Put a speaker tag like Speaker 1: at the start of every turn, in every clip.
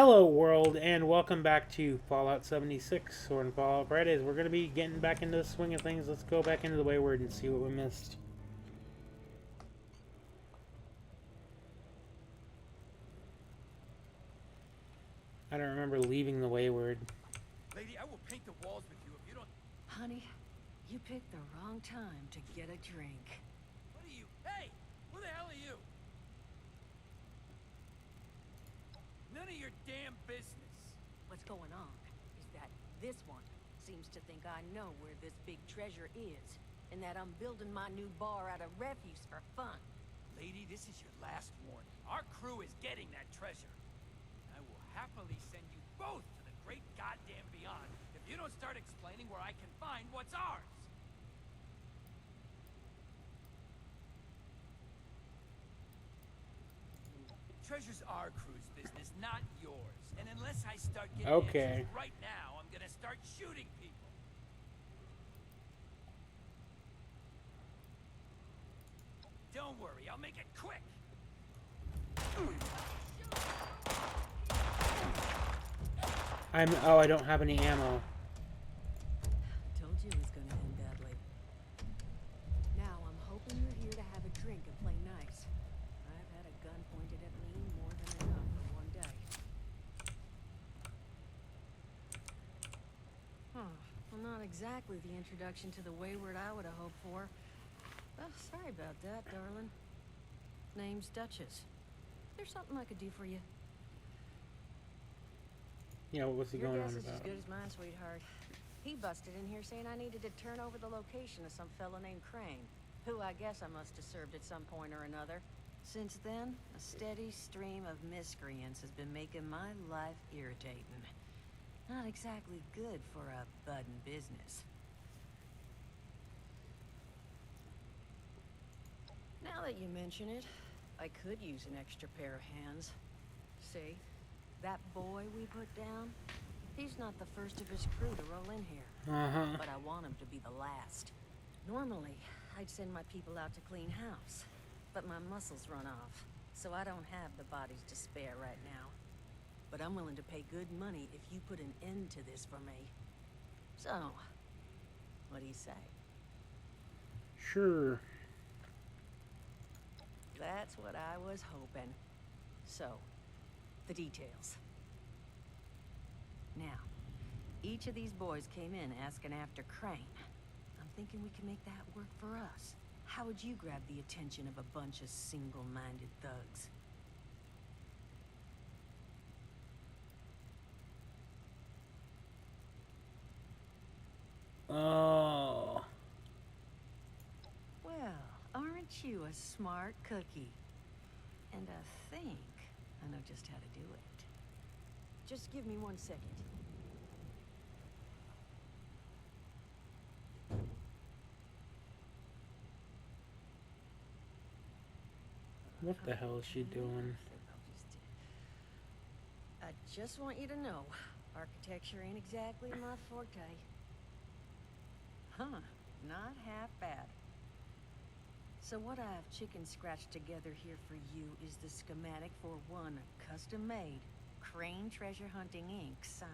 Speaker 1: Hello, world, and welcome back to Fallout 76 or in Fallout Fridays. We're going to be getting back into the swing of things. Let's go back into the Wayward and see what we missed. I don't remember leaving the Wayward.
Speaker 2: Lady, I will paint the walls with you if you don't...
Speaker 3: Honey, you picked the wrong time to get a drink.
Speaker 2: What are you? Hey! Who the hell are you? None of your damn business.
Speaker 3: What's going on is that this one seems to think I know where this big treasure is, and that I'm building my new bar out of refuse for fun.
Speaker 2: Lady, this is your last warning. Our crew is getting that treasure. I will happily send you both to the great goddamn beyond if you don't start explaining where I can find what's ours. Treasure's our crew's business, not yours. And unless I start getting answers right now, I'm gonna start shooting people. Don't worry, I'll make it quick.
Speaker 1: I don't have any ammo.
Speaker 3: Told you it was gonna end badly. Now I'm hoping you're here to have a drink and play nice. I've had a gun pointed at me more than enough for one day. Well, not exactly the introduction to the Wayward I would have hoped for. Oh, sorry about that, darling. Name's Duchess. There's something I could do for you.
Speaker 1: Yeah, what was he
Speaker 3: Your
Speaker 1: going
Speaker 3: guess
Speaker 1: on
Speaker 3: is as
Speaker 1: about?
Speaker 3: good as mine, sweetheart. He busted in here saying I needed to turn over the location of some fella named Crane, who I guess I must have served at some point or another. Since then, a steady stream of miscreants has been making my life irritating. Not exactly good for a budding business. Now that you mention it, I could use an extra pair of hands. See? That boy we put down? He's not the first of his crew to roll in here. But I want him to be the last. Normally, I'd send my people out to clean house. But my muscles run off, so I don't have the bodies to spare right now. But I'm willing to pay good money if you put an end to this for me. So, what do you say?
Speaker 1: Sure.
Speaker 3: That's what I was hoping. So, the details. Now, each of these boys came in asking after Crane. I'm thinking we can make that work for us. How would you grab the attention of a bunch of single-minded thugs?
Speaker 1: Oh.
Speaker 3: Well, aren't you a smart cookie? And I think I know just how to do it. Just give me 1 second.
Speaker 1: What the hell is she doing?
Speaker 3: I just want you to know, architecture ain't exactly my forte. Huh, not half bad. So what I've chicken scratched together here for you is the schematic for one custom-made Crane Treasure Hunting Inc. sign.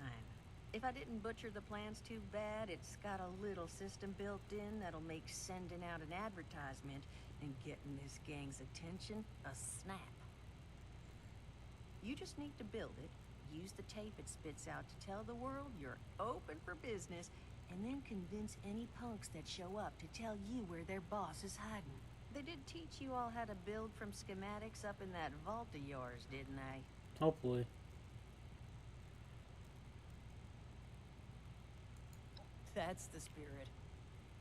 Speaker 3: If I didn't butcher the plans too bad, it's got a little system built in that'll make sending out an advertisement and getting this gang's attention a snap. You just need to build it, use the tape it spits out to tell the world you're open for business, and then convince any punks that show up to tell you where their boss is hiding. They did teach you all how to build from schematics up in that vault of yours, didn't they?
Speaker 1: Hopefully.
Speaker 3: That's the spirit.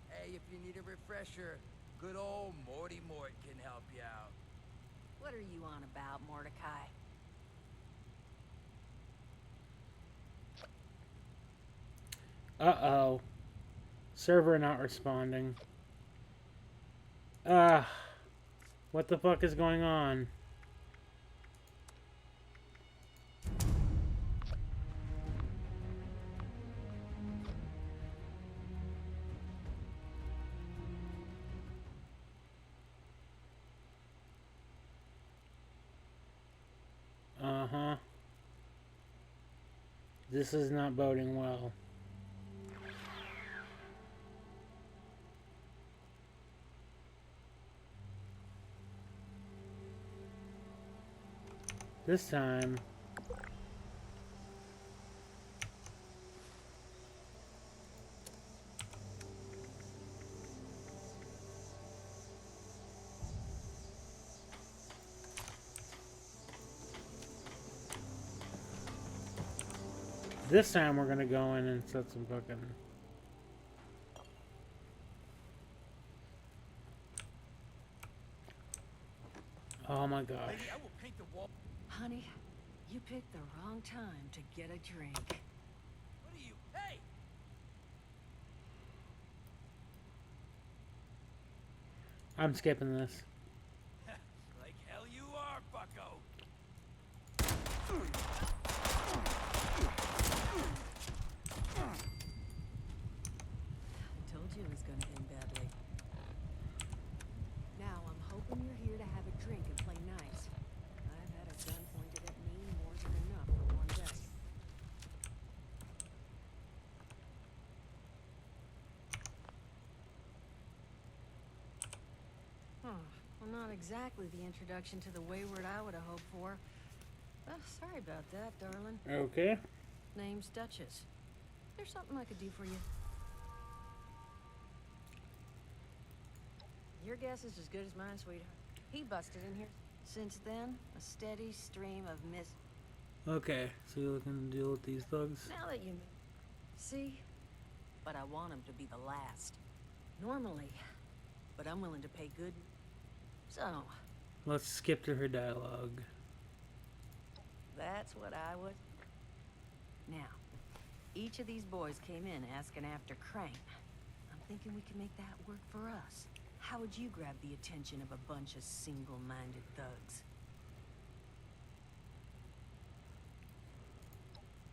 Speaker 2: Hey, if you need a refresher, good old Morty Mort can help you out.
Speaker 3: What are you on about, Mordecai?
Speaker 1: Uh-oh. Server not responding. What the fuck is going on? Uh-huh. This is not boding well. This time... This time we're gonna go in and set some fucking... Oh my gosh.
Speaker 2: Lady, I will paint the wall.
Speaker 3: Honey, you picked the wrong time to get a drink.
Speaker 2: What are you? Hey!
Speaker 1: I'm skipping this.
Speaker 2: Like hell you are, bucko.
Speaker 3: Told you it was gonna end badly. Now, I'm hoping you're here to have a drink and play nice. I've had a gun pointed at me more than enough for one day. Huh. Well, not exactly the introduction to the Wayward I would have hoped for. Oh, sorry about that, darling.
Speaker 1: Okay.
Speaker 3: Name's Duchess. There's something I could do for you. Your guess is as good as mine, sweetheart. He busted in here. Since then, a steady stream of
Speaker 1: Okay, so you're looking to deal with these thugs?
Speaker 3: Now that you... See? But I want him to be the last. Normally. But I'm willing to pay good... So,
Speaker 1: Let's skip to her dialogue.
Speaker 3: that's what I was... Now, each of these boys came in asking after Crane. I'm thinking we can make that work for us. How would you grab the attention of a bunch of single-minded thugs?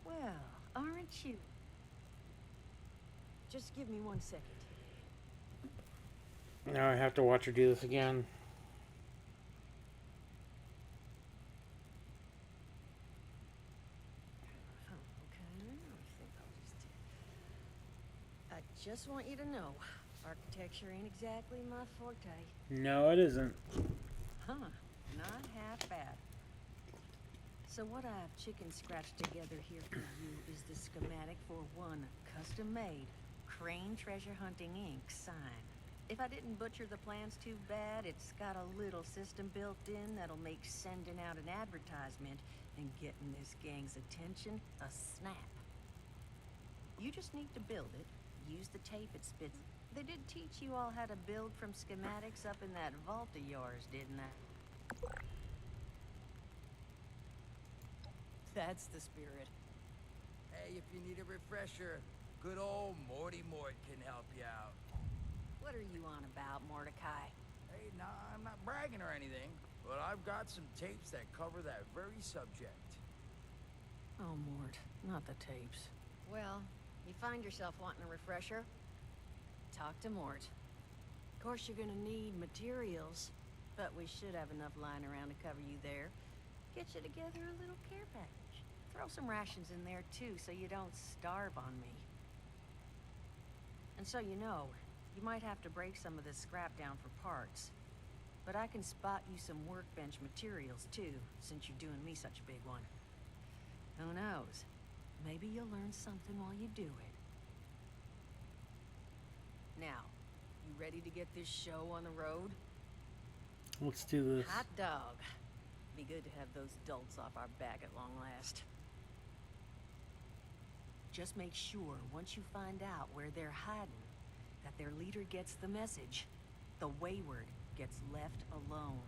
Speaker 3: Well, aren't you? Just give me 1 second.
Speaker 1: Now I have to watch her do this again.
Speaker 3: Oh, okay, I just want you to know, architecture ain't exactly my forte.
Speaker 1: No, it isn't.
Speaker 3: Huh, not half bad. So what I've chicken scratched together here for you is the schematic for one custom-made Crane Treasure Hunting Inc. sign. If I didn't butcher the plans too bad, it's got a little system built in that'll make sending out an advertisement and getting this gang's attention a snap. You just need to build it, use the tape it spits. They did teach you all how to build from schematics up in that vault of yours, didn't they? That's the spirit.
Speaker 2: Hey, if you need a refresher, good old Morty Mort can help you out.
Speaker 3: What are you on about, Mordecai?
Speaker 2: Hey, nah, I'm not bragging or anything, but I've got some tapes that cover that very subject.
Speaker 3: Oh, Mort, not the tapes. Well, you find yourself wanting a refresher? Talk to Mort. Of course, you're gonna need materials, but we should have enough lying around to cover you there. Get you together a little care package. Throw some rations in there, too, so you don't starve on me. And so you know, you might have to break some of this scrap down for parts. But I can spot you some workbench materials, too, since you're doing me such a big one. Who knows? Maybe you'll learn something while you do it. Now, you ready to get this show on the road?
Speaker 1: Let's do this.
Speaker 3: Hot dog. Be good to have those dolts off our back at long last. Just make sure, once you find out where they're hiding, that their leader gets the message. The Wayward gets left alone.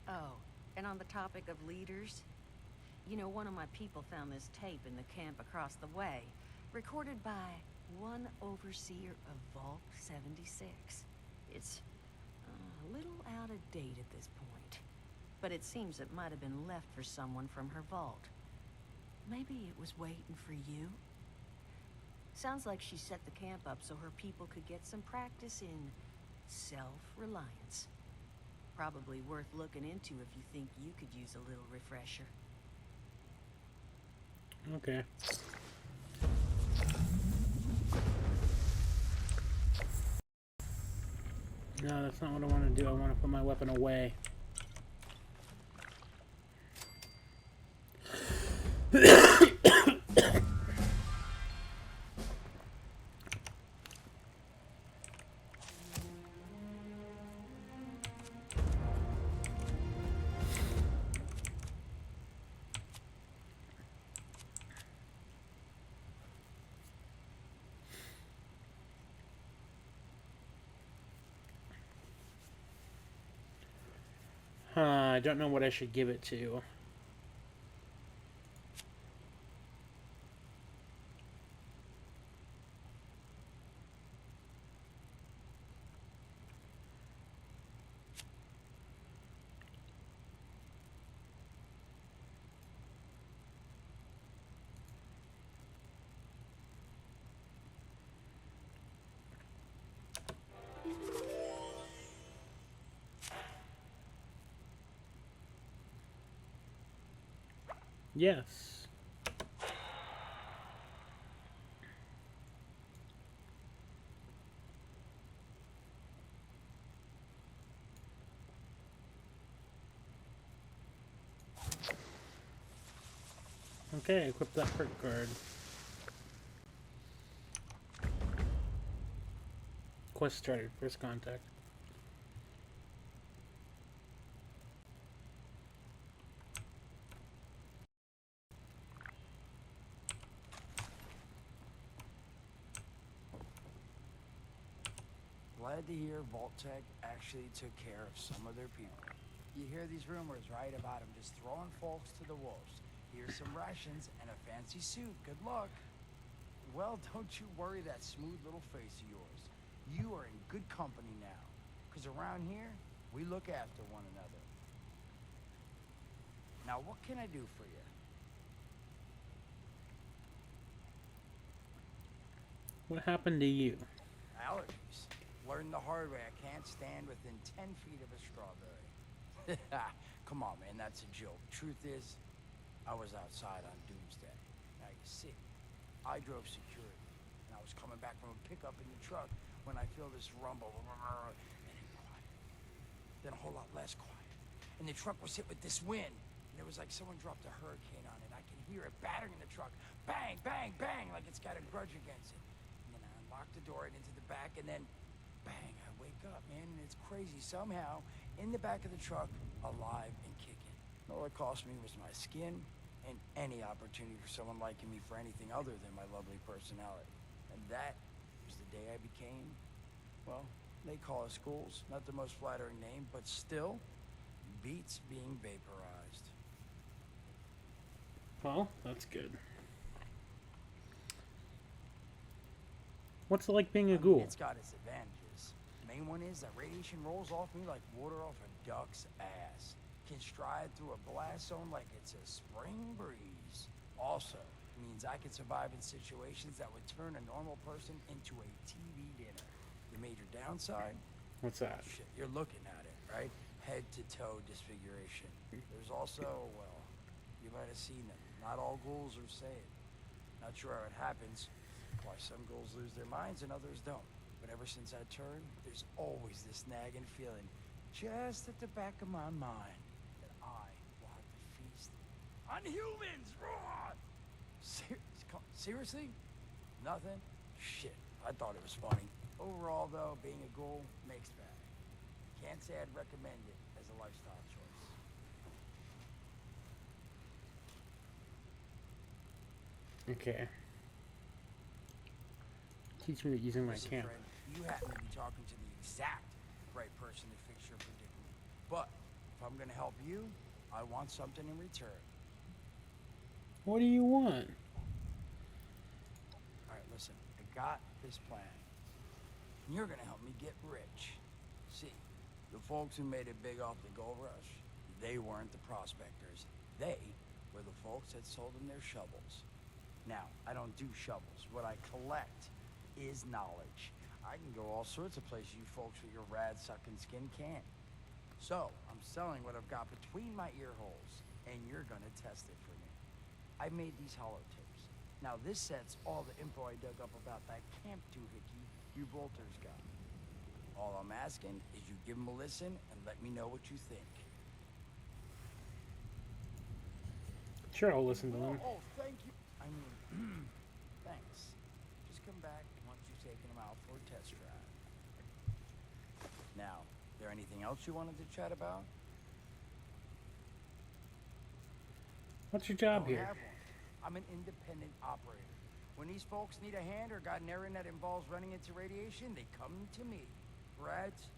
Speaker 3: Oh, and on the topic of leaders, you know, one of my people found this tape in the camp across the way, recorded by one overseer of Vault 76. It's a little out of date at this point, but it seems it might have been left for someone from her vault. Maybe it was waiting for you? Sounds like she set the camp up so her people could get some practice in self-reliance. Probably worth looking into if you think you could use a little refresher.
Speaker 1: Okay. No, that's not what I want to do. I want to put my weapon away. I don't know what I should give it to. Yes. Okay, equip that perk card. Quest started. First contact.
Speaker 4: Glad to hear Vault-Tec actually took care of some of their people. You hear these rumors, right, about them just throwing folks to the wolves. Here's some rations and a fancy suit. Good luck. Well, don't you worry that smooth little face of yours. You are in good company now. Because around here, we look after one another. Now, what can I do for you?
Speaker 1: What happened to you?
Speaker 4: Allergies. Learned the hard way. I can't stand within 10 feet of a strawberry. Come on, man, that's a joke. Truth is, I was outside on Doomsday. Now, you see, I drove security, and I was coming back from a pickup in the truck when I feel this rumble, and then quiet. Then a whole lot less quiet. And the truck was hit with this wind, and it was like someone dropped a hurricane on it. I can hear it battering the truck. Bang, bang, bang, like it's got a grudge against it. And then I unlocked the door and into the back, and then bang, I wake up, man, and it's crazy. Somehow, in the back of the truck, alive and kicking. All it cost me was my skin and any opportunity for someone liking me for anything other than my lovely personality. And that was the day I became, well, they call us ghouls. Not the most flattering name, but still beats being vaporized.
Speaker 1: Well, that's good. What's it like being a ghoul?
Speaker 4: It's got its advantages. Main one is that radiation rolls off me like water off a duck's ass. Can stride through a blast zone like it's a spring breeze. Also, means I can survive in situations that would turn a normal person into a TV dinner. The major downside?
Speaker 1: What's that?
Speaker 4: Shit, you're looking at it, right? Head to toe disfiguration. There's also, well, you might have seen them. Not all ghouls are sane. Not sure how it happens. Why some ghouls lose their minds and others don't. But ever since I turned, there's always this nagging feeling just at the back of my mind that I will have to feast on humans. Raw! Seriously? Nothing? Shit, I thought it was funny. Overall, though, being a ghoul, mixed bag. Can't say I'd recommend it as a lifestyle choice.
Speaker 1: Okay. Teach me using my
Speaker 4: Listen,
Speaker 1: camp.
Speaker 4: friend, you happen to be talking to the exact right person to fix your predicament. But if I'm gonna help you, I want something in return.
Speaker 1: What do you want?
Speaker 4: Alright, listen, I got this plan. And you're gonna help me get rich. See, the folks who made it big off the gold rush, they weren't the prospectors. They were the folks that sold them their shovels. Now, I don't do shovels. What I collect is knowledge. I can go all sorts of places you folks with your rad-sucking skin can't. So, I'm selling what I've got between my ear holes, and you're gonna test it for me. I made these holotapes. Now this set's all the info I dug up about that camp doohickey you bolters got. All I'm asking is you give them a listen and let me know what you think.
Speaker 1: Sure, I'll listen to them.
Speaker 4: Oh, thank you. I mean, thanks. Just come back once you've taken them out for a test drive. Now, there anything else you wanted to chat about?
Speaker 1: What's your job
Speaker 4: I don't
Speaker 1: here?
Speaker 4: have one. I'm an independent operator. When these folks need a hand or got an errand that involves running into radiation, they come to me. Rats?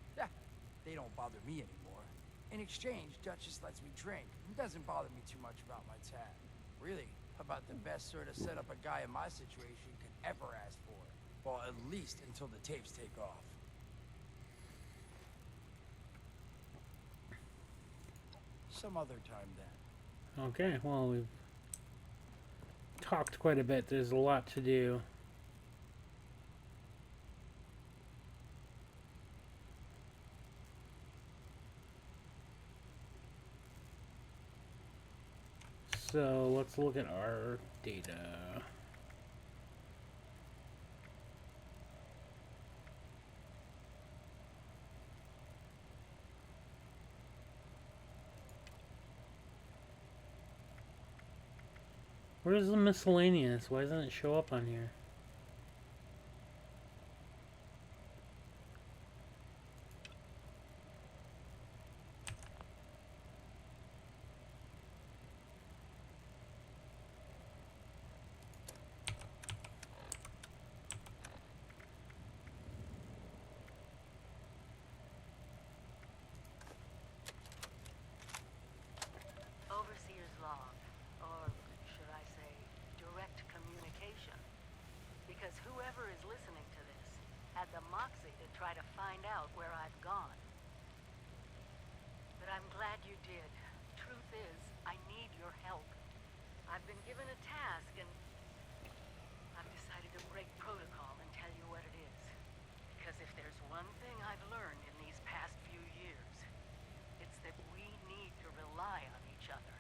Speaker 4: They don't bother me anymore. In exchange, Duchess lets me drink. It doesn't bother me too much about my tab. Really, about the best sort of setup a guy in my situation could ever ask for. Well, at least until the tapes take off. Some other time then.
Speaker 1: Okay, well, we've talked quite a bit. There's a lot to do. So let's look at our data. Where's the miscellaneous? Why doesn't it show up on here?
Speaker 3: Overseer's log, or should I say, direct communication. Because whoever is listening to this had the moxie to try to find out where I've gone. But I'm glad you did. Truth is, I need your help. I've been given a task and I've decided to break protocol and tell you what it is. Because if there's one thing I've learned in these past few years, it's that we need to rely on each other.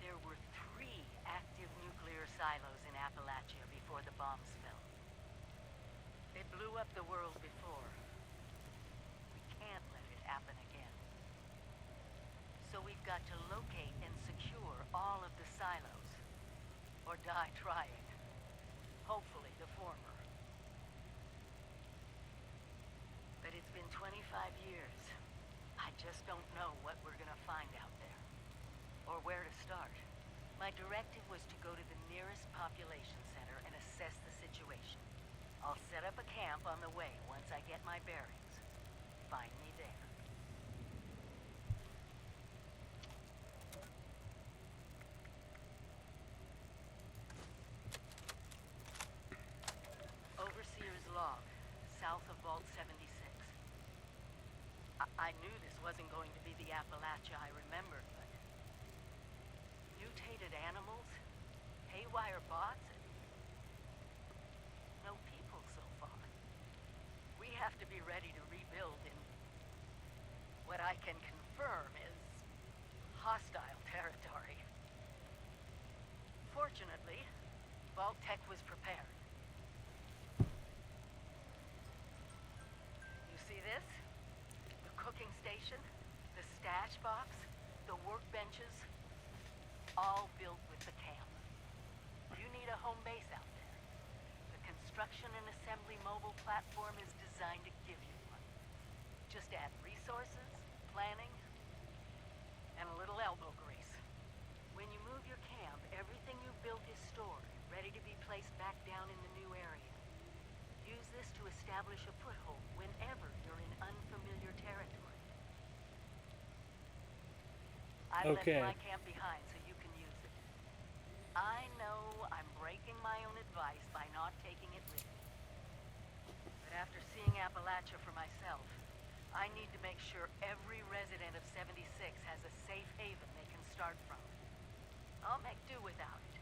Speaker 3: There were 3 active nuclear silos in Appalachia before the bombs fell. They blew up the world before. We can't let it happen again. So we've got to locate and secure all of the silos. Or die trying. Hopefully the former. But it's been 25 years. I just don't know what we're gonna find out there. Or where to start. My directive was to go to the nearest population center and assess the situation. I'll set up a camp on the way once I get my bearings. Find me there. Overseer's log, south of Vault 76. I knew this wasn't going to be the Appalachia I remembered, but... mutated animals, haywire bots, and... no people so far. We have to be ready to rebuild in... what I can confirm is... hostile territory. Fortunately, Vault Tech was prepared. You see this? The cooking station, the stash box, the workbenches, all built with the camp. You need a home base out there. The construction and assembly mobile platform is designed to give you one. Just add resources, planning, and a little elbow grease. When you move your camp, everything you built is stored, ready to be placed back down in the new area. Use this to establish a foothold whenever you're in unfamiliar territory. I left
Speaker 1: Okay.
Speaker 3: my camp behind so you can use it. I know I'm breaking my own advice by not taking it with me. But after seeing Appalachia for myself, I need to make sure every resident of 76 has a safe haven they can start from. I'll make do without it.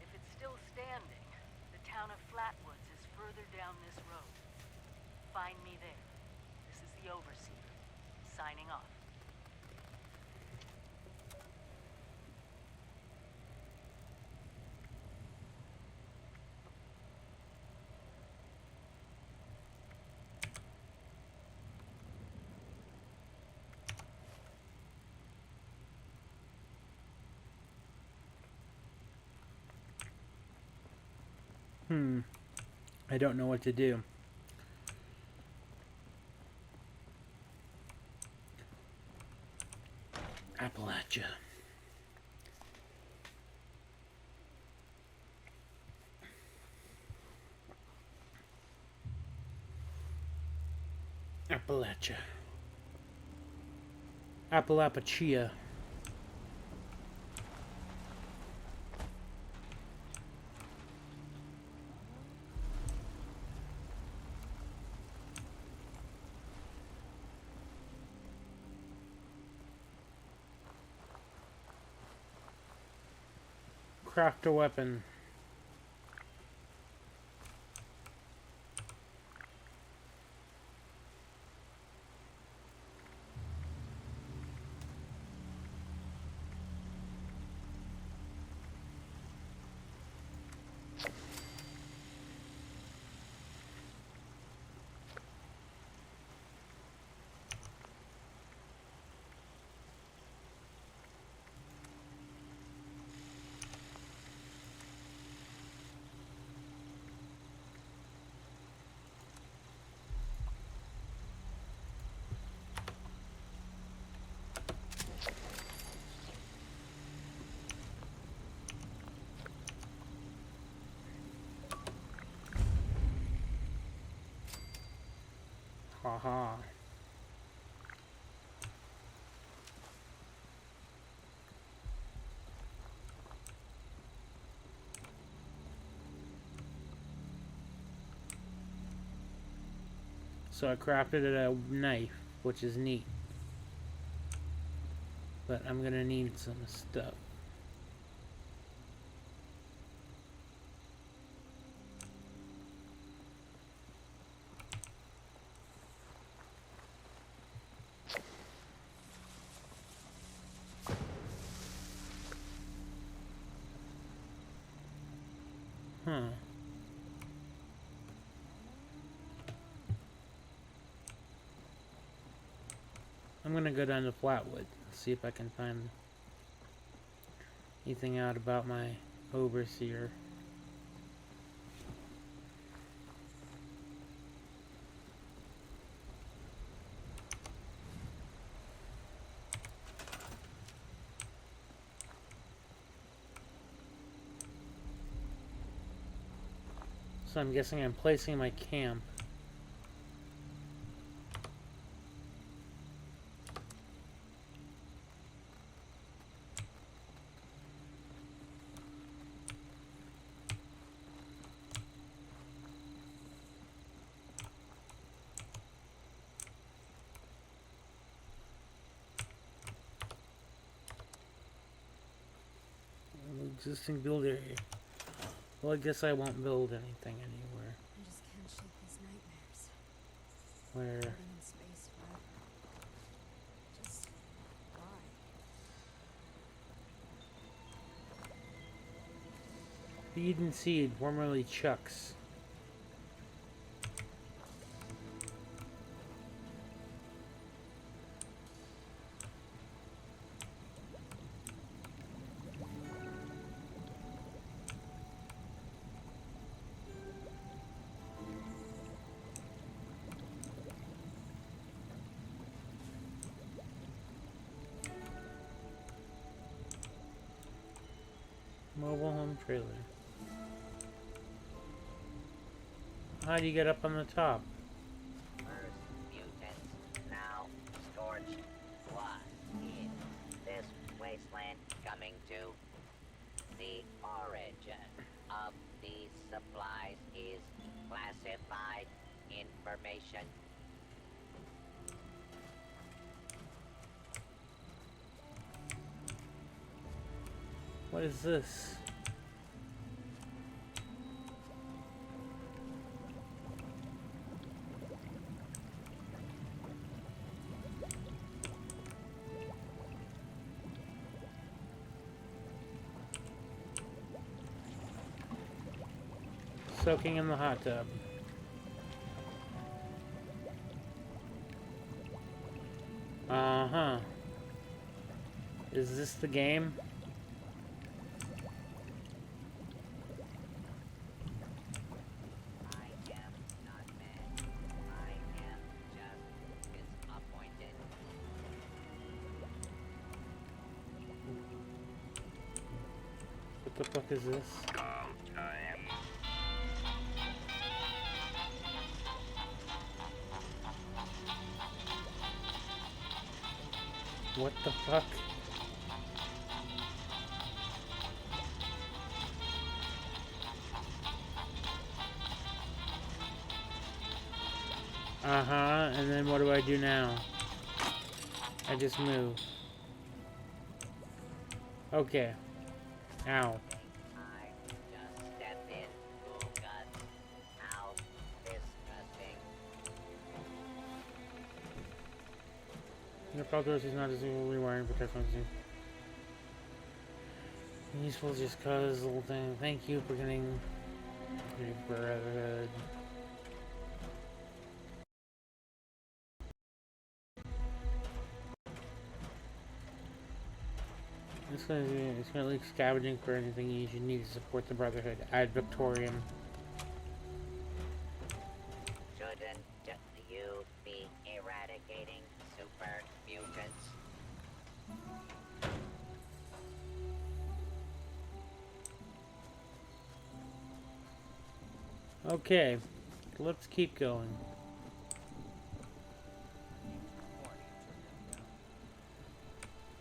Speaker 3: If it's still standing, the town of Flatwoods is further down this road. Find me there. This is the Overseer, signing off.
Speaker 1: I don't know what to do. Appalachia. Appalachia. Appalachia. Craft a weapon. Haha. So I crafted a knife, which is neat. But I'm gonna need some stuff. Huh. I'm gonna go down to Flatwood, see if I can find anything out about my overseer. So I'm guessing I'm placing my camp. Existing build area. Well, I guess I won't build anything anywhere.
Speaker 5: I just can't shake these nightmares.
Speaker 1: Where?
Speaker 5: Living in space forever. Just why?
Speaker 1: Feed and Seed, formerly Chuck's. Mobile home trailer. How do you get up on the top?
Speaker 6: First mutants, now scorched blood in this wasteland, coming to the origin of these supplies is classified information.
Speaker 1: What is this? Soaking in the hot tub. Uh-huh. Is this the game? the fuck is this? What the fuck? Uh-huh, and then what do I do now? I just move. Okay. Ow.
Speaker 6: I just stepped in. Oh, God. How disgusting.
Speaker 1: The problem is not as evil rewiring protection. Useful just cause little thing. Thank you for getting your brotherhood. It's gonna leak scavenging for anything you should need to support the Brotherhood. Ad Victorium.
Speaker 6: Shouldn't you be eradicating super mutants?
Speaker 1: Okay, let's keep going.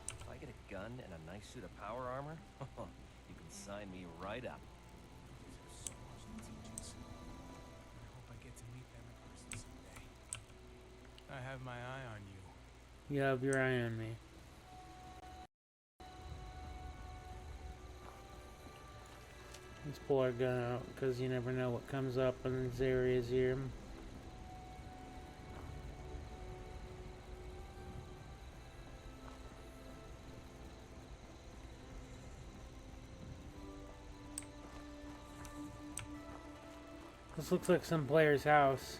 Speaker 7: If I get a gun and a nice suit of power armor, you can sign me right up.
Speaker 2: So much teachers. I hope I get to meet them in person someday. I have my eye on you.
Speaker 1: You have your eye on me. Let's pull our gun out, because you never know what comes up in these areas here. This looks like some player's house.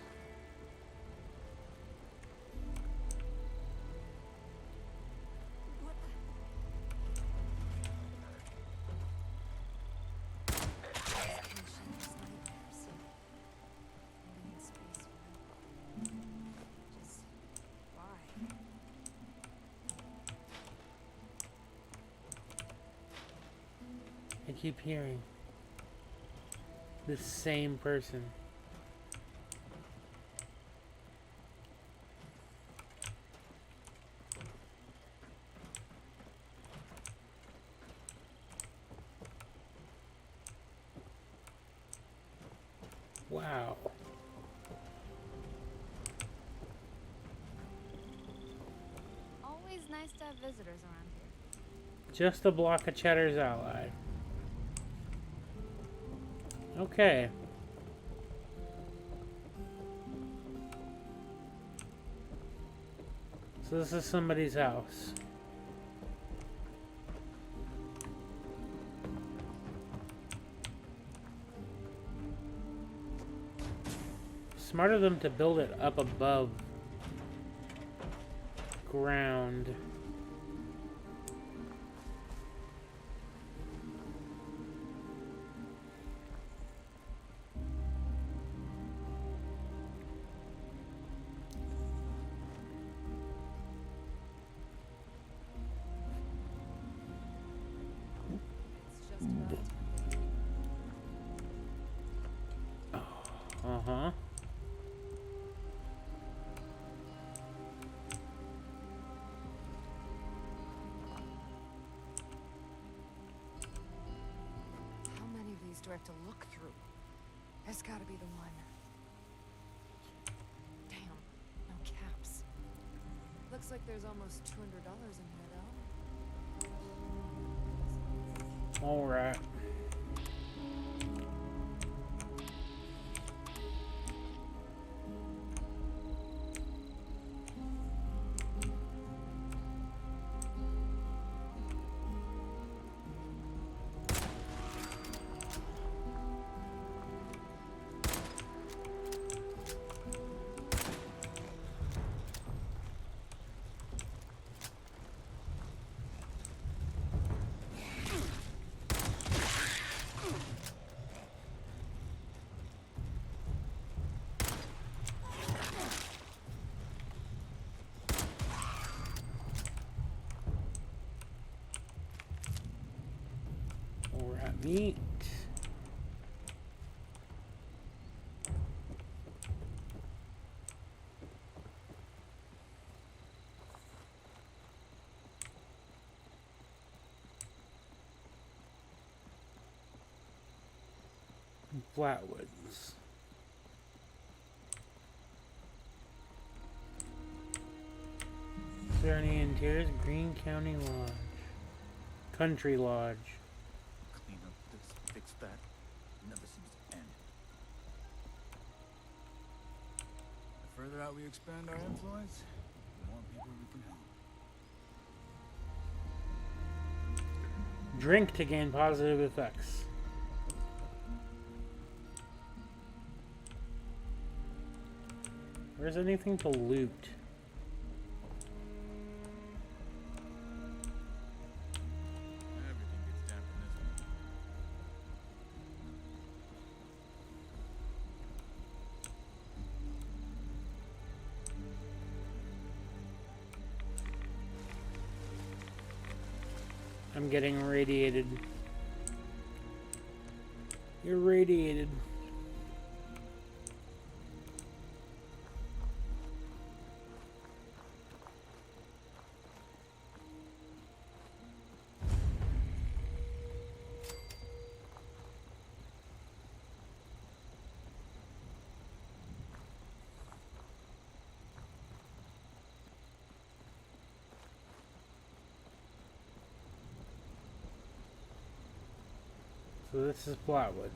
Speaker 1: I keep hearing the same person. Wow.
Speaker 5: Always nice to have visitors around here.
Speaker 1: Just a block of Cheddar's ally. Okay. So this is somebody's house. Smart of them to build it up above ground.
Speaker 5: It's just about time.
Speaker 1: Uh-huh.
Speaker 5: How many of these do I have to look through? That's gotta be the one. Damn, no caps. Looks like there's almost $200 in here, though.
Speaker 1: All right. Neat. Flatwoods. Is there any interiors? Green County Lodge. Country Lodge.
Speaker 8: Clean up this, fix that. Never seems to end.
Speaker 9: The further out we expand our influence, the more people we can help.
Speaker 1: Drink to gain positive effects. Where's anything to loot?
Speaker 9: Everything gets damp in this one.
Speaker 1: I'm getting irradiated. Irradiated. So this is Flatwoods.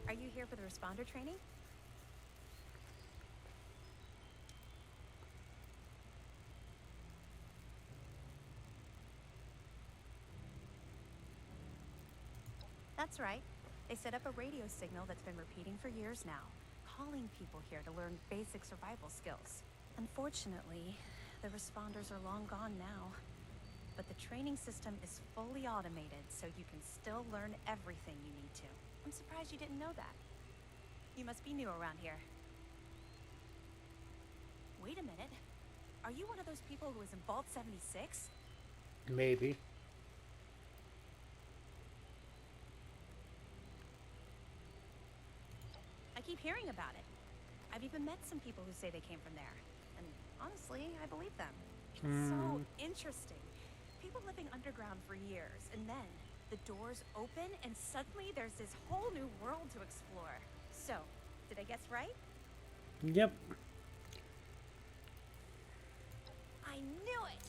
Speaker 10: Are you here for the responder training? That's right. They set up a radio signal that's been repeating for years now, calling people here to learn basic survival skills. Unfortunately, the responders are long gone now. But the training system is fully automated, so you can still learn everything you need to. I'm surprised you didn't know that. You must be new around here. Wait a minute. Are you one of those people who was in Vault 76?
Speaker 1: Maybe.
Speaker 10: I keep hearing about it. I've even met some people who say they came from there. And honestly, I believe them. It's so interesting. People living underground for years, and then the doors open, and suddenly there's this whole new world to explore. So, did I guess right?
Speaker 1: Yep.
Speaker 10: I knew it!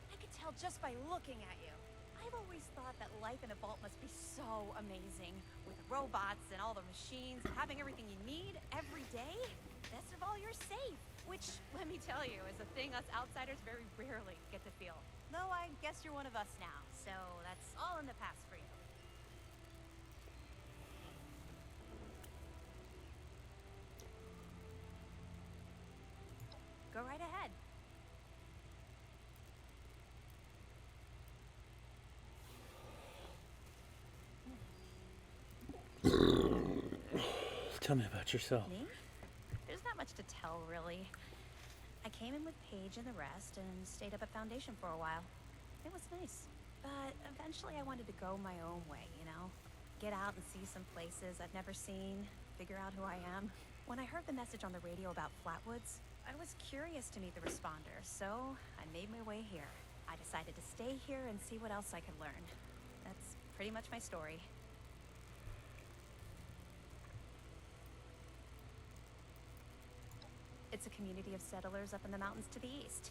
Speaker 10: I could tell just by looking at you. I've always thought that life in a vault must be so amazing, with robots and all the machines and having everything you need every day. Best of all, you're safe, which, let me tell you, is a thing us outsiders very rarely get to feel. Though I guess you're one of us now, so that's all in the past for you. Go right ahead.
Speaker 1: Tell me about yourself.
Speaker 10: Me? There's not much to tell, really. I came in with Paige and the rest and stayed up at Foundation for a while. It was nice. But eventually I wanted to go my own way, you know? Get out and see some places I've never seen, figure out who I am. When I heard the message on the radio about Flatwoods, I was curious to meet the responders, so I made my way here. I decided to stay here and see what else I could learn. That's pretty much my story. It's a community of settlers up in the mountains to the east.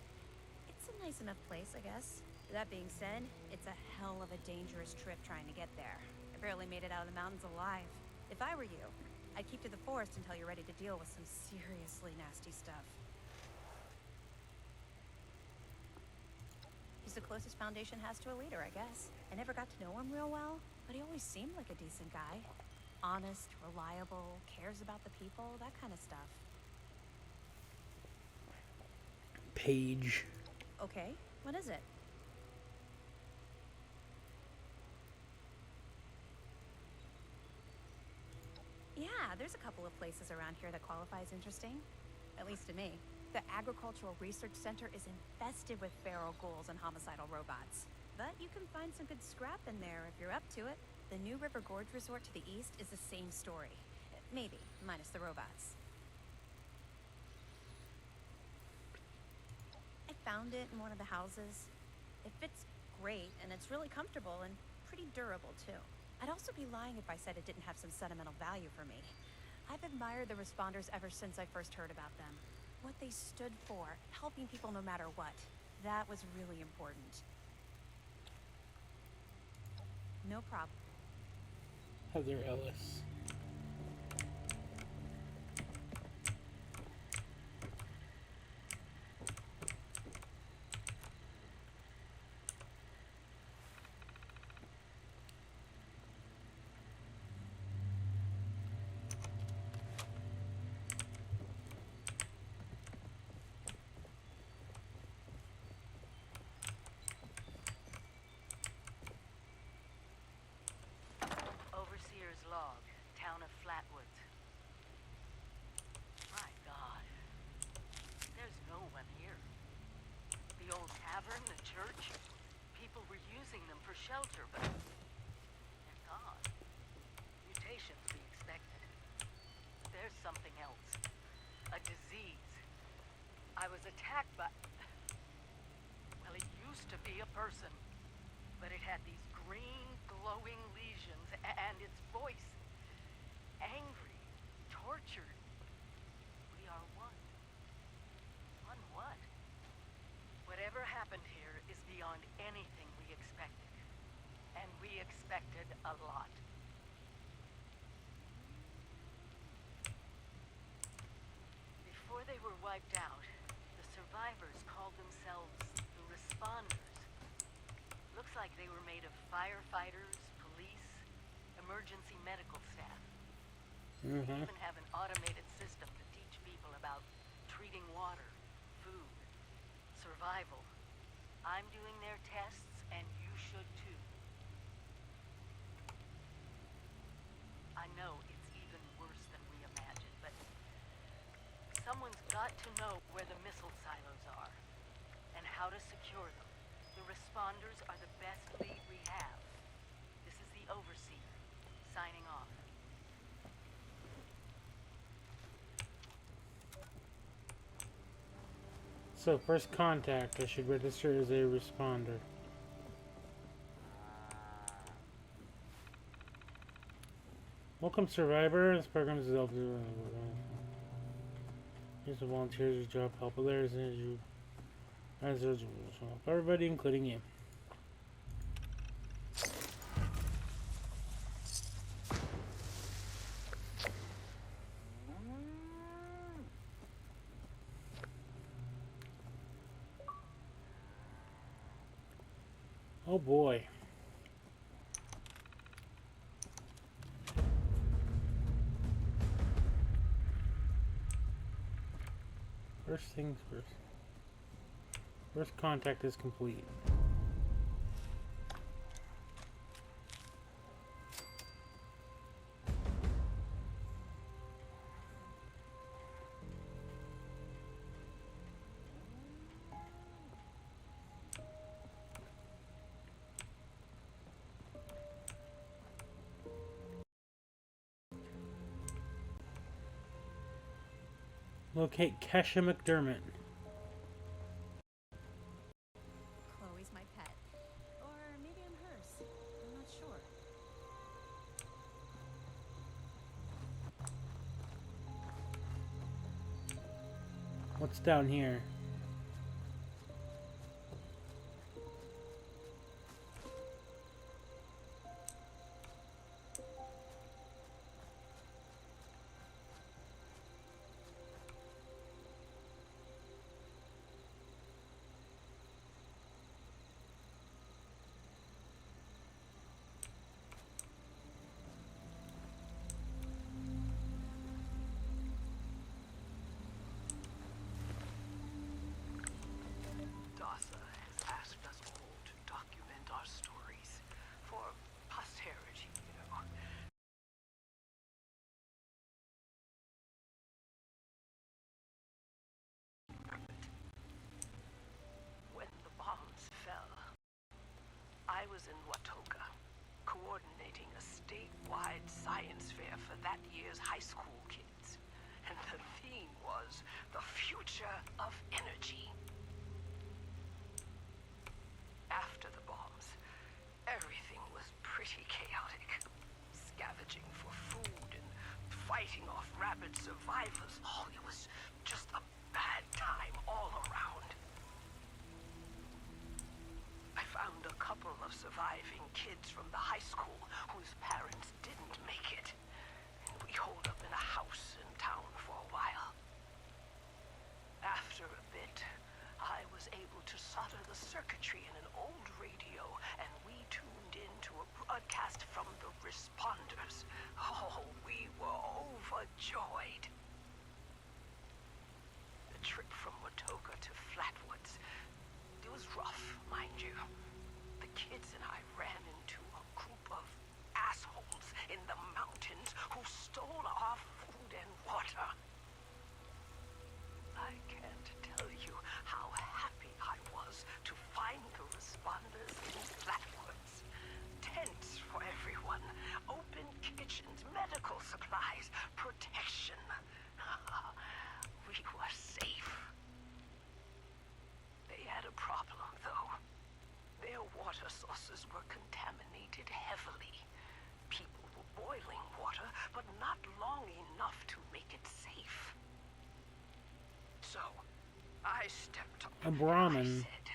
Speaker 10: It's a nice enough place, I guess. That being said, it's a hell of a dangerous trip trying to get there. I barely made it out of the mountains alive. If I were you, I'd keep to the forest until you're ready to deal with some seriously nasty stuff. He's the closest Foundation has to a leader, I guess. I never got to know him real well, but he always seemed like a decent guy. Honest, reliable, cares about the people, that kind of stuff.
Speaker 1: Paige.
Speaker 10: Okay, what is it? There's a couple of places around here that qualify as interesting, at least to me. The Agricultural Research Center is infested with feral ghouls and homicidal robots. But you can find some good scrap in there if you're up to it. The New River Gorge Resort to the east is the same story. Maybe, minus the robots. I found it in one of the houses. It fits great, and it's really comfortable and pretty durable, too. I'd also be lying if I said it didn't have some sentimental value for me. I've admired the Responders ever since I first heard about them. What they stood for, helping people no matter what. That was really important. No problem.
Speaker 1: Heather Ellis.
Speaker 11: Overseer's log, town of Flatwoods. My God. There's no one here. The old tavern, the church, people were using them for shelter, but they're gone. Mutations we expected. But there's something else. A disease. I was attacked by... Well, it used to be a person, but it had these green, glowing lesions, and its voice. Angry, tortured. We are one. One what? Whatever happened here is beyond anything we expected. And we expected a lot. Before they were wiped out, the survivors called themselves the Responders. Looks like they were made of firefighters, police, emergency medical staff. They even have an automated system to teach people about treating water, food, survival. I'm doing their tests, and you should too. I know it's even worse than we imagined, but someone's got to know where the missile silos are, and how to secure them. The Responders are the best lead we have. This is the Overseer, signing off.
Speaker 1: So, first contact, I should register as a responder. Welcome, survivor. This program is helping you. Here's the volunteers whose job help others as you. As there's everybody, including you. Oh boy. First things first. First contact is complete. Locate Kesha McDermott.
Speaker 10: Chloe's my pet. Or maybe I'm hers. I'm not sure.
Speaker 1: What's down here?
Speaker 11: that year's high school kids. And the theme was the future of energy. After the bombs, everything was pretty chaotic. Scavenging for food and fighting off rabid survivors. Oh, it was just a bad time all around. I found a couple of surviving kids from the high school whose parents didn't make it. And we holed up in a house in town for a while. After a bit, I was able to solder the circuitry in an old radio, and we tuned into a broadcast from the responders. Oh, we were overjoyed. The trip from Watoga to Flatwoods, it was rough, mind you. The kids and I ran into a group of assholes in the mountains who stole our food and water. I can't tell you how happy I was to find the responders in Flatwoods. Tents for everyone, open kitchens, medical supplies, protection. We were safe. They had a problem, though. Their water sources were contaminated heavily. People were boiling water, but not long enough to make it safe. So, I stepped up.
Speaker 1: A Brahmin.
Speaker 11: I said,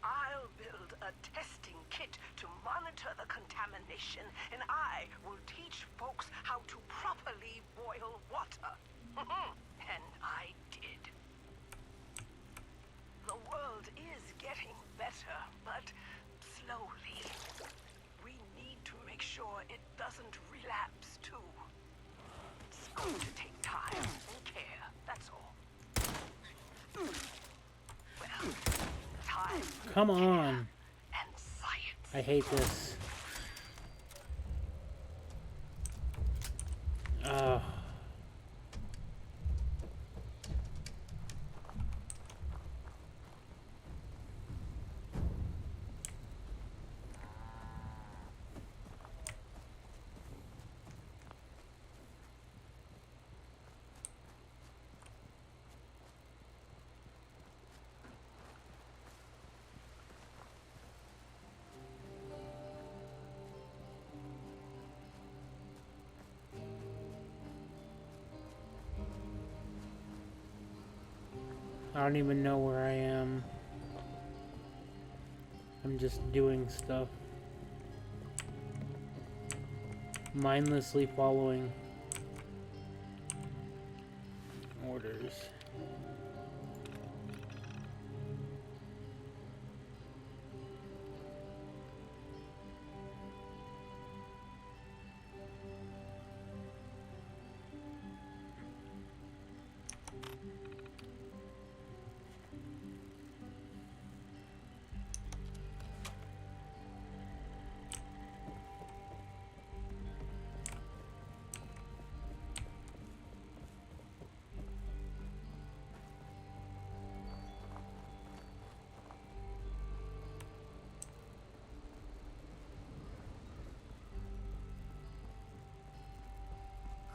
Speaker 11: I'll build a testing kit to monitor the contamination, and I will teach folks how to properly boil water. And I did. The world is getting better, but slowly. We need to make sure it doesn't relapse, too. It's going to take time and care, that's all. Well, time.
Speaker 1: Come on.
Speaker 11: And science.
Speaker 1: I hate this. I don't even know where I am. I'm just doing stuff. Mindlessly following orders.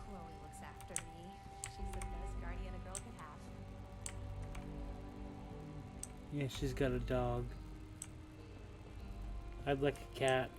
Speaker 10: Chloe looks after me. She's the best guardian a girl could have.
Speaker 1: Yeah, she's got a dog. I'd like a cat.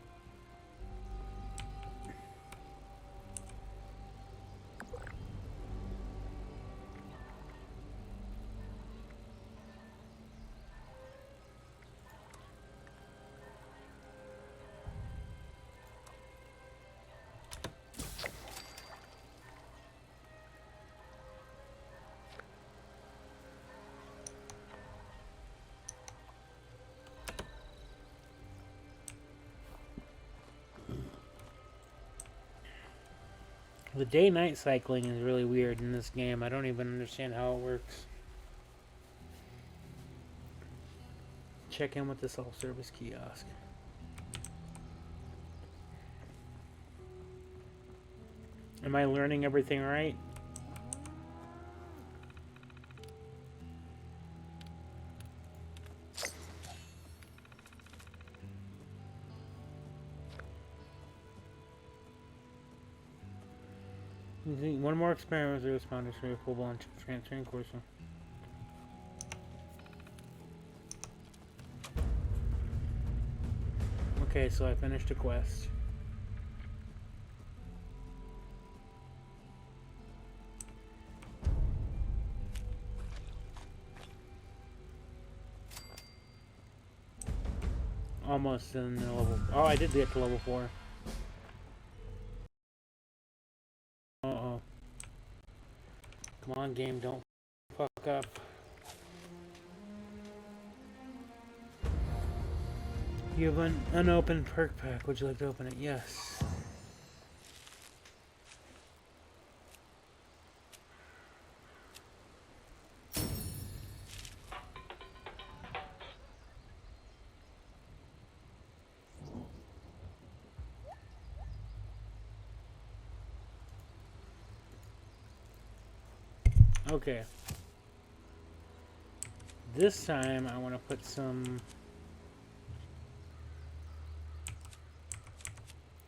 Speaker 1: The day-night cycling is really weird in this game. I don't even understand how it works. Check in with the self-service kiosk. Am I learning everything right? One more experiment with the responders for a full-blown transferring course. Okay, so I finished a quest. Almost in the level. Oh, I did get to level 4. Uh-oh. Come on, game, don't fuck up. You have an unopened perk pack. Would you like to open it? Yes. Okay. This time I want to put some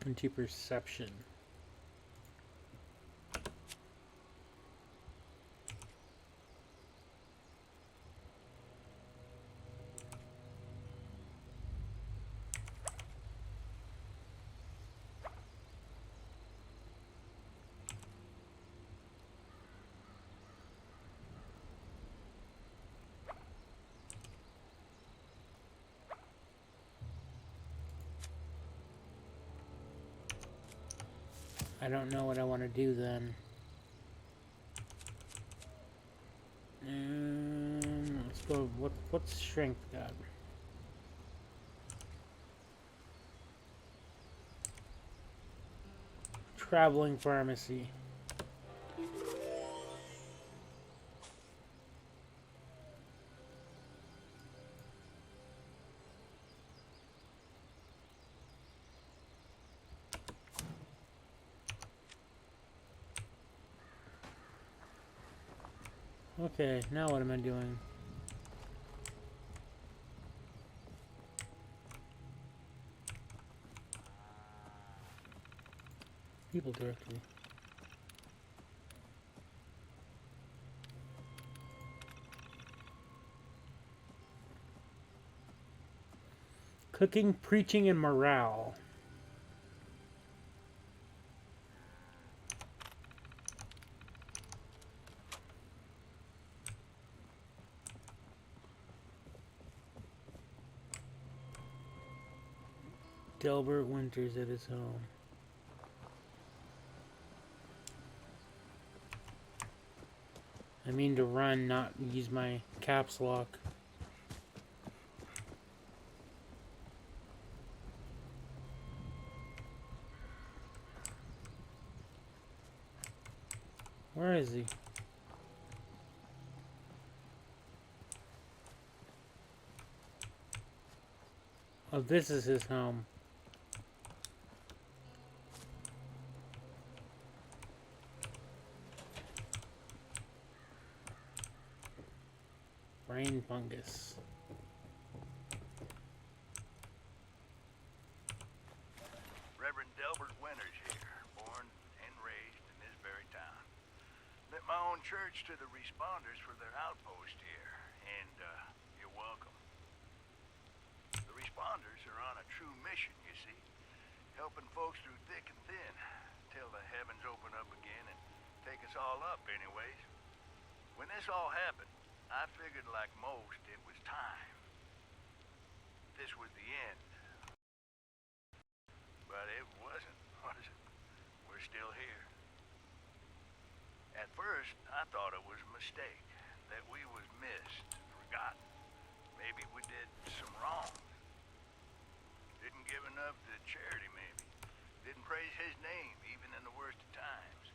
Speaker 1: into perception. I don't know what I want to do then. Let's go. What's strength got? Traveling pharmacy. Okay, now what am I doing? People directory. Cooking, preaching, and morale. Delbert Winters at his home. I mean to run, not use my caps lock. Where is he? Oh, this is his home. Brain fungus.
Speaker 12: Reverend Delbert Winters here, born and raised in this very town. Lit my own church to the responders for their outpost here, and you're welcome. The responders are on a true mission, you see, helping folks through thick and thin, till the heavens open up again and take us all up anyways. When this all happened, I figured like most it was time. This was the end. But it wasn't, was it? We're still here. At first, I thought it was a mistake, that we was missed, forgotten. Maybe we did some wrong. Didn't give enough to charity, maybe. Didn't praise his name, even in the worst of times.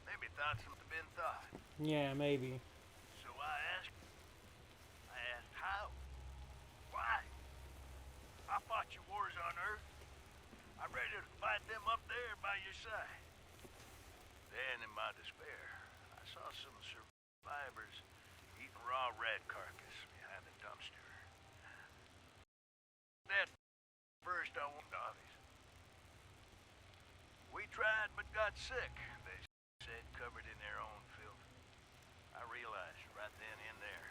Speaker 12: Maybe thought something been thought.
Speaker 1: Yeah, maybe.
Speaker 12: So I asked how? Why? I fought your wars on Earth. I'm ready to fight them up there by your side. Then, in my despair, I saw some survivors eating raw rat carcass behind the dumpster. At first, I wanted obvious. We tried but got sick, they covered in their own filth. I realized right then and there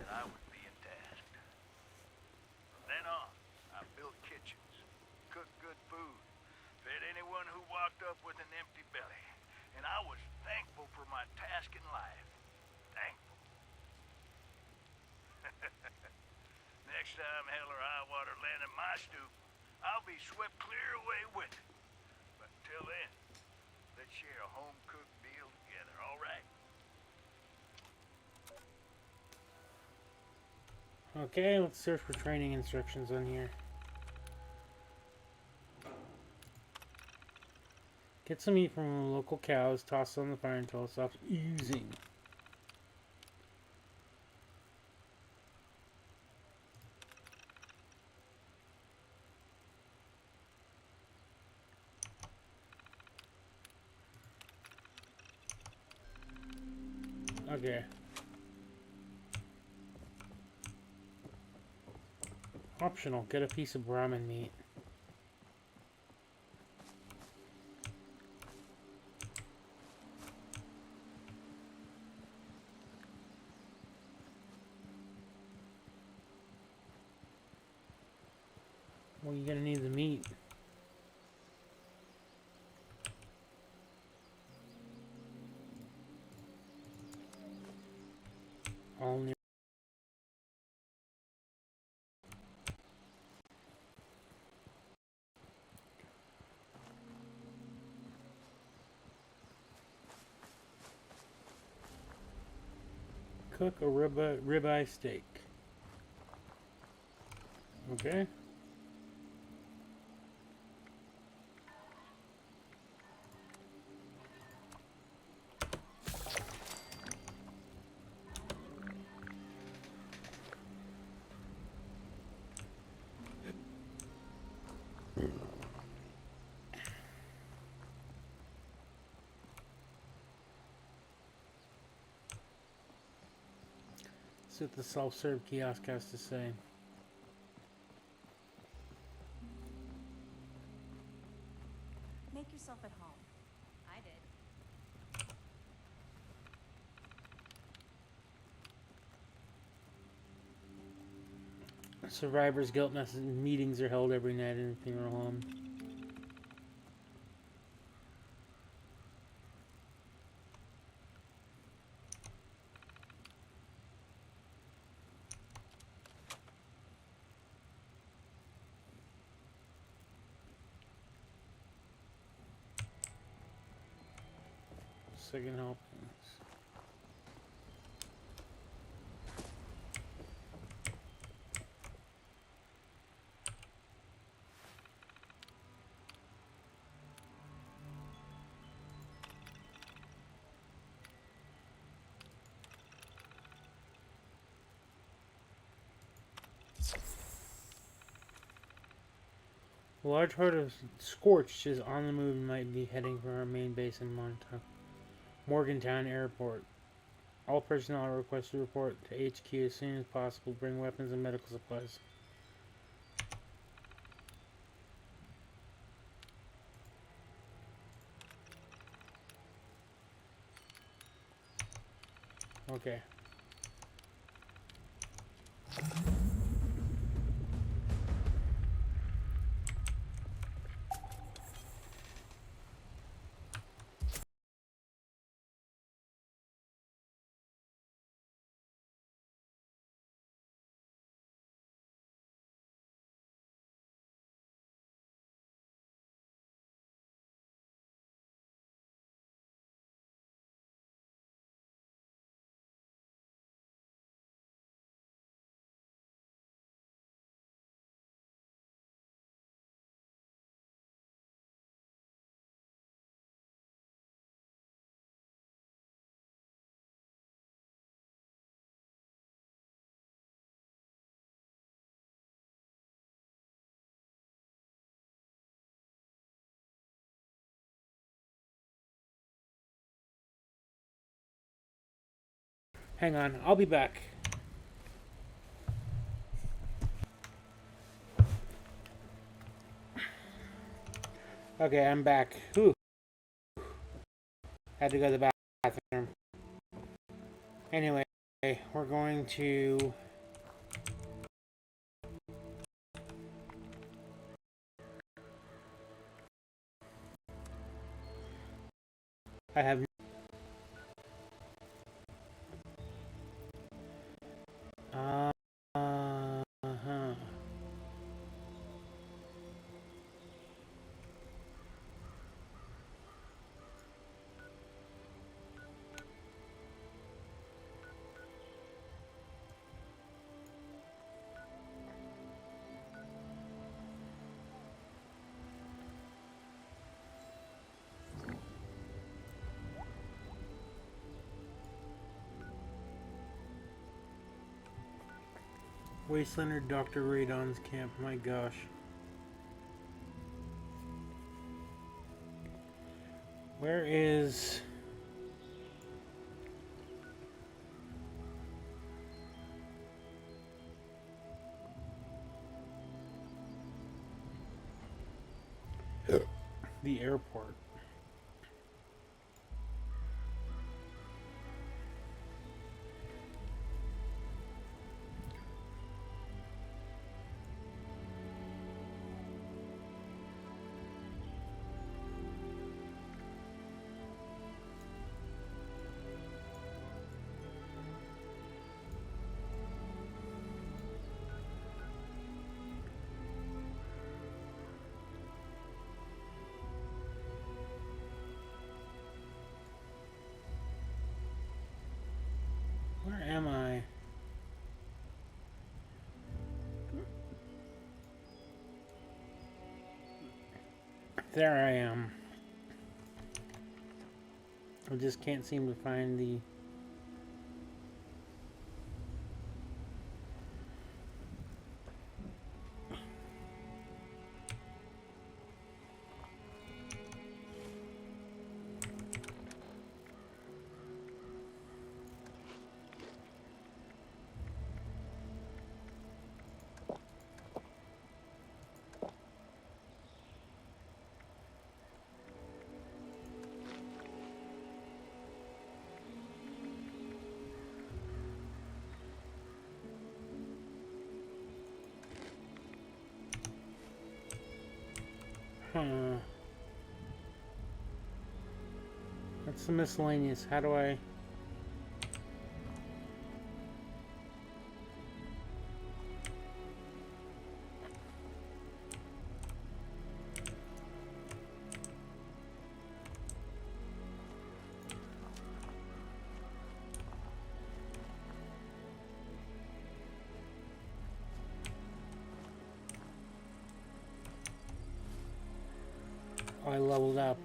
Speaker 12: that I was being tasked. From then on, I built kitchens, cooked good food, fed anyone who walked up with an empty belly. And I was thankful for my task in life. Thankful. Next time hell or high water land in my stoop, I'll be swept clear away with it. But until then, let's share a home-cooked meal together, all right?
Speaker 1: Okay, let's search for training instructions on here. Get some meat from local cows, toss it on the fire until it stops oozing. Okay. Optional, get a piece of ramen meat. Well, you're gonna need the meat. All new. Cook a ribeye steak. Okay. See what the self-serve kiosk has to say.
Speaker 10: Make yourself at home. I did.
Speaker 1: Survivor's Guilt meetings are held every night in a funeral home. Second helpings. A large herd of Scorched is on the move and might be heading for our main base in Morgantown Airport. All personnel are requested to report to HQ as soon as possible. Bring weapons and medical supplies. Okay. Hang on, I'll be back. Okay, I'm back. Whew. Had to go to the bathroom. Anyway, we're going to... I have... Uh-huh. Wastelander, Dr. Radon's camp. My gosh. Where is... the airport? Where am I? There I am. I just can't seem to find the... That's the miscellaneous. How do I... Oh, I leveled up.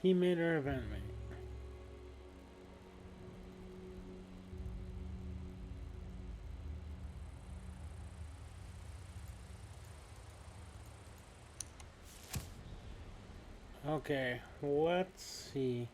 Speaker 1: Teammate or event mate? Okay, let's see.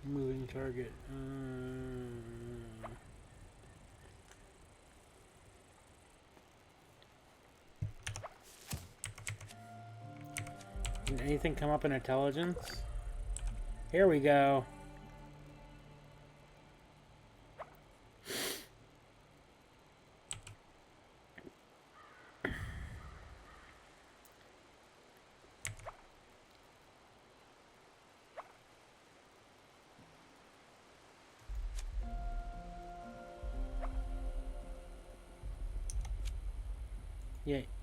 Speaker 1: Moving target. Did anything come up in intelligence? Here we go.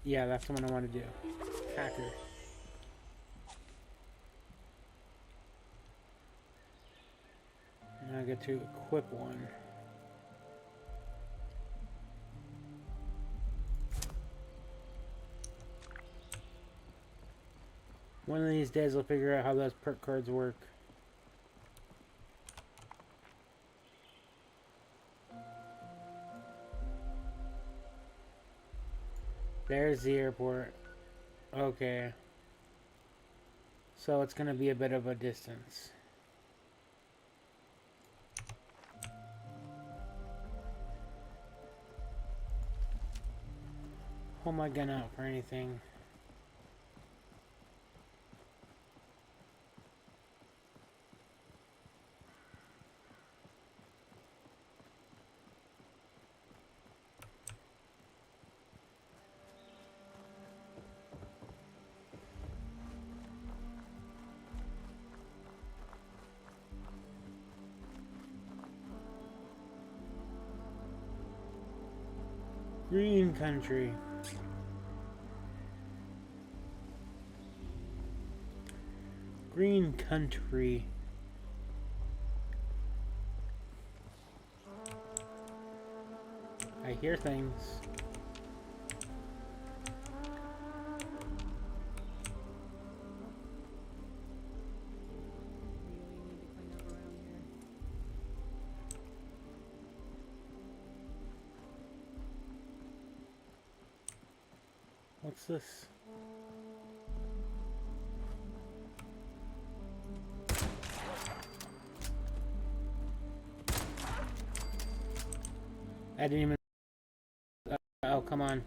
Speaker 1: Yeah, that's the one I want to do. Hacker. Now I get to equip one. One of these days I'll figure out how those perk cards work. There's the airport. Okay. So it's gonna be a bit of a distance. Hold my gun out for anything. Green country. Green country. I hear things. What's this? I didn't even... oh, come on.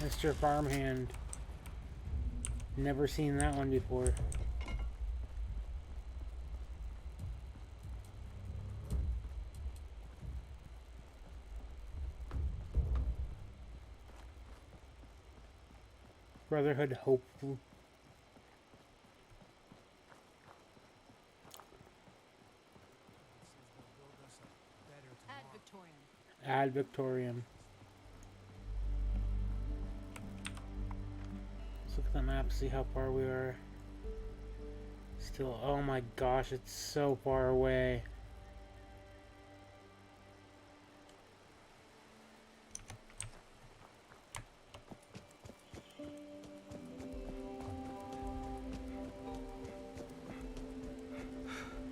Speaker 1: Mr. Farmhand. Never seen that one before. Brotherhood hopeful. Ad Victorium. Let's look at the map, see how far we are. Still, oh my gosh, it's so far away.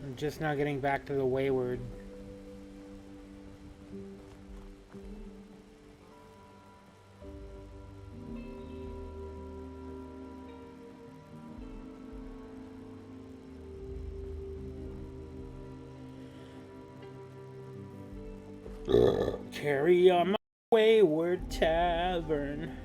Speaker 1: I'm just now getting back to the Wayward. Carry on my wayward tavern.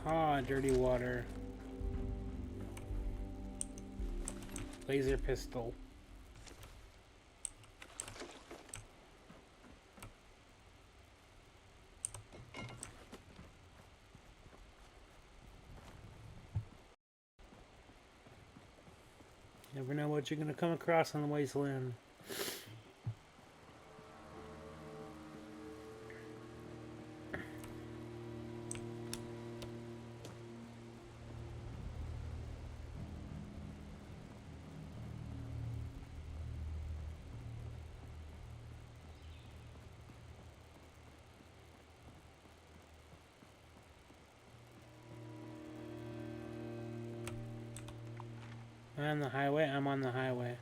Speaker 1: Aha, dirty water. Laser pistol. Never know what you're gonna come across on the wasteland. Am I on the highway? I'm on the highway.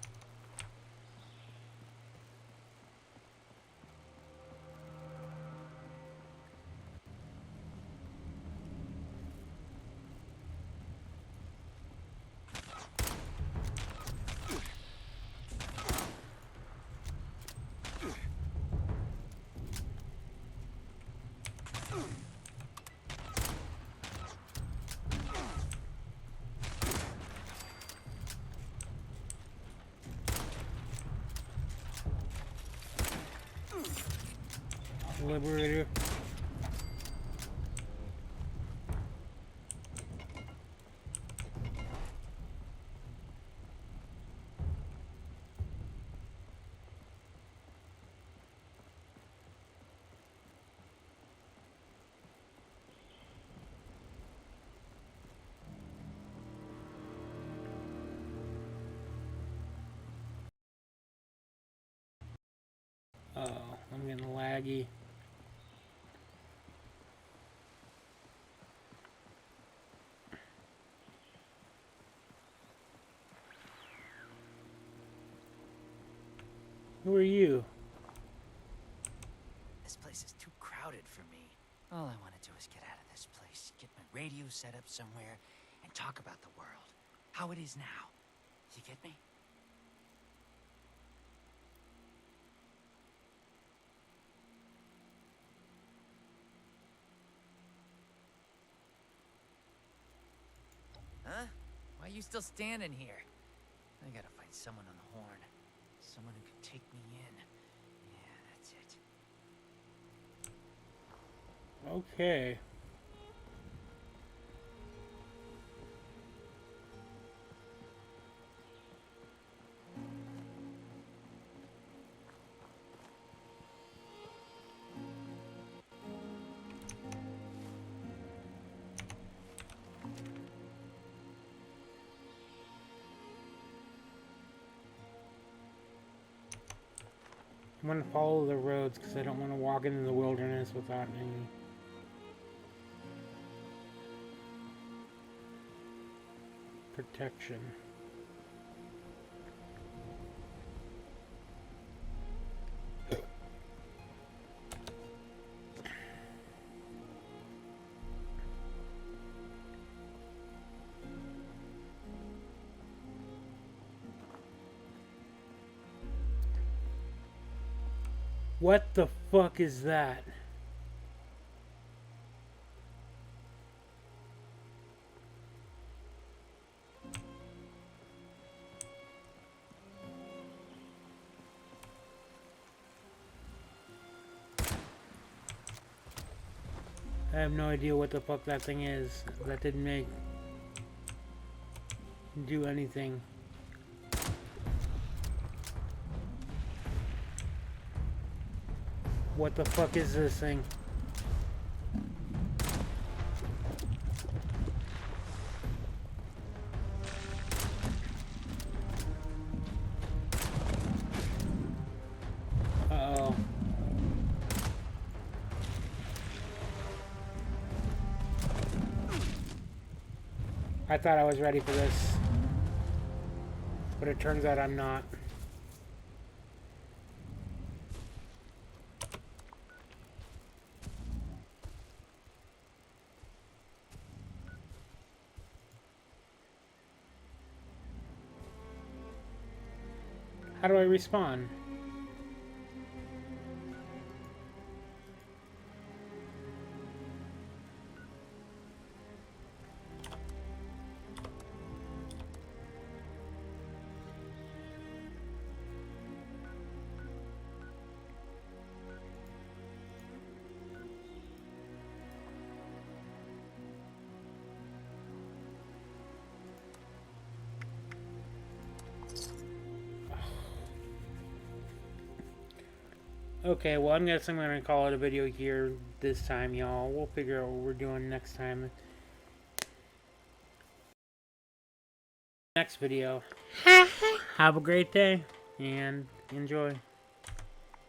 Speaker 1: Liberator. Oh, I'm getting laggy. Who are you?
Speaker 13: This place is too crowded for me. All I want to do is get out of this place, get my radio set up somewhere, and talk about the world. How it is now. You get me? Huh? Why are you still standing here? I gotta find someone on the horn. Someone who can take me in. Yeah, that's it.
Speaker 1: Okay. I'm gonna follow the roads because I don't want to walk into the wilderness without any protection. What the fuck is that? I have no idea what the fuck that thing is. That didn't do anything. What the fuck is this thing? Uh-oh. I thought I was ready for this, but it turns out I'm not. How do I respawn? Okay, well, I'm gonna call it a video here this time, y'all. We'll figure out what we're doing next time. Next video. Have a great day and enjoy.